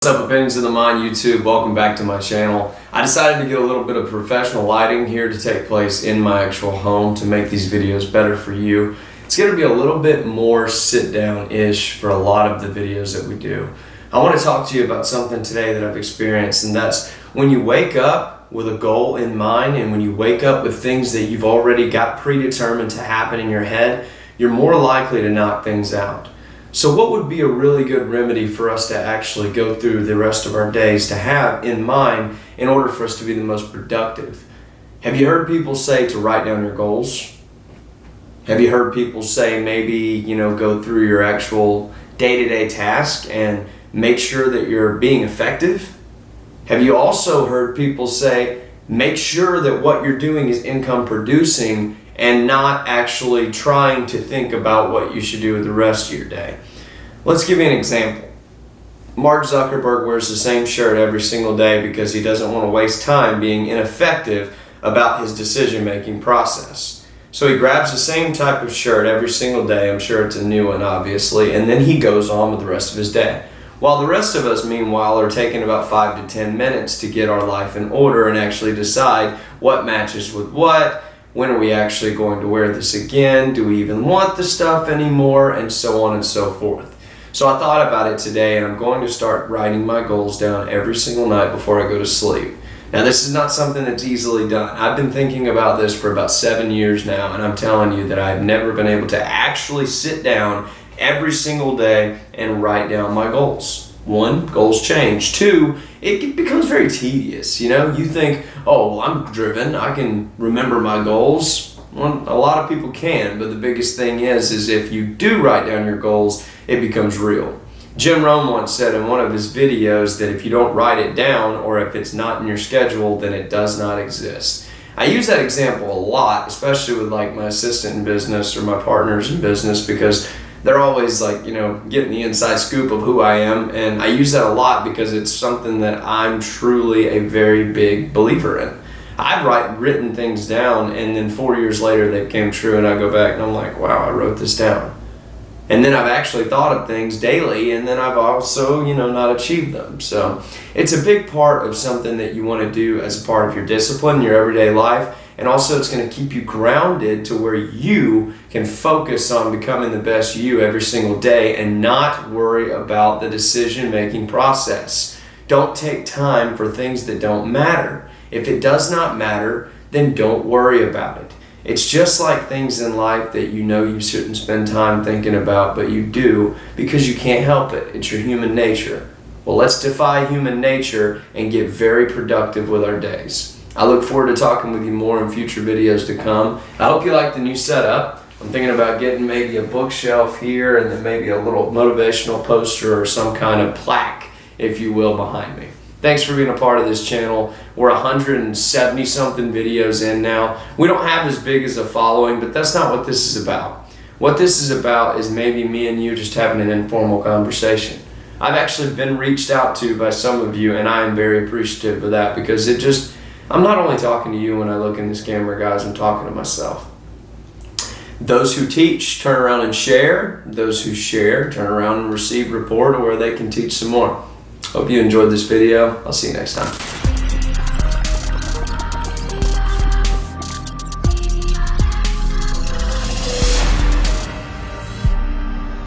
What's up, Opinions of the Mind YouTube? Welcome back to my channel. I decided to get a little bit of professional lighting here to take place in my actual home to make these videos better for you. It's going to be a little bit more sit-down-ish for a lot of the videos that we do. I want to talk to you about something today that I've experienced, and that's when you wake up with a goal in mind and when you wake up with things that you've already got predetermined to happen in your head, you're more likely to knock things out. So what would be a really good remedy for us to actually go through the rest of our days to have in mind in order for us to be the most productive? Have you heard people say to write down your goals? Have you heard people say maybe, go through your actual day-to-day task and make sure that you're being effective? Have you also heard people say, make sure that what you're doing is income producing and not actually trying to think about what you should do with the rest of your day? Let's give you an example. Mark Zuckerberg wears the same shirt every single day because he doesn't want to waste time being ineffective about his decision-making process. So he grabs the same type of shirt every single day, I'm sure it's a new one obviously, and then he goes on with the rest of his day. While the rest of us, meanwhile, are taking about 5 to 10 minutes to get our life in order and actually decide what matches with what. When are we actually going to wear this again? Do we even want the stuff anymore? And so on and so forth. So I thought about it today, and I'm going to start writing my goals down every single night before I go to sleep. Now, this is not something that's easily done. I've been thinking about this for about 7 years now, and I'm telling you that I've never been able to actually sit down every single day and write down my goals. 1, goals change. 2, it becomes very tedious. You think, oh, well, I'm driven, I can remember my goals. Well, a lot of people can, but the biggest thing is if you do write down your goals, it becomes real. Jim Rohn once said in one of his videos that if you don't write it down or if it's not in your schedule, then it does not exist. I use that example a lot, especially with like my assistant in business or my partners in business, because they're always getting the inside scoop of who I am, and I use that a lot because it's something that I'm truly a very big believer in. I've written things down, and then 4 years later they came true, and I go back and I'm like, wow, I wrote this down. And then I've actually thought of things daily, and then I've also, not achieved them. So it's a big part of something that you want to do as a part of your discipline, your everyday life. And also it's going to keep you grounded to where you can focus on becoming the best you every single day and not worry about the decision-making process. Don't take time for things that don't matter. If it does not matter, then don't worry about it. It's just like things in life that you shouldn't spend time thinking about, but you do because you can't help it. It's your human nature. Well, let's defy human nature and get very productive with our days. I look forward to talking with you more in future videos to come. I hope you like the new setup. I'm thinking about getting maybe a bookshelf here and then maybe a little motivational poster or some kind of plaque, if you will, behind me. Thanks for being a part of this channel. We're 170 something videos in now. We don't have as big as a following, but that's not what this is about. What this is about is maybe me and you just having an informal conversation. I've actually been reached out to by some of you, and I am very appreciative of that because I'm not only talking to you when I look in this camera, guys, I'm talking to myself. Those who teach, turn around and share. Those who share, turn around and receive report where they can teach some more. Hope you enjoyed this video. I'll see you next time.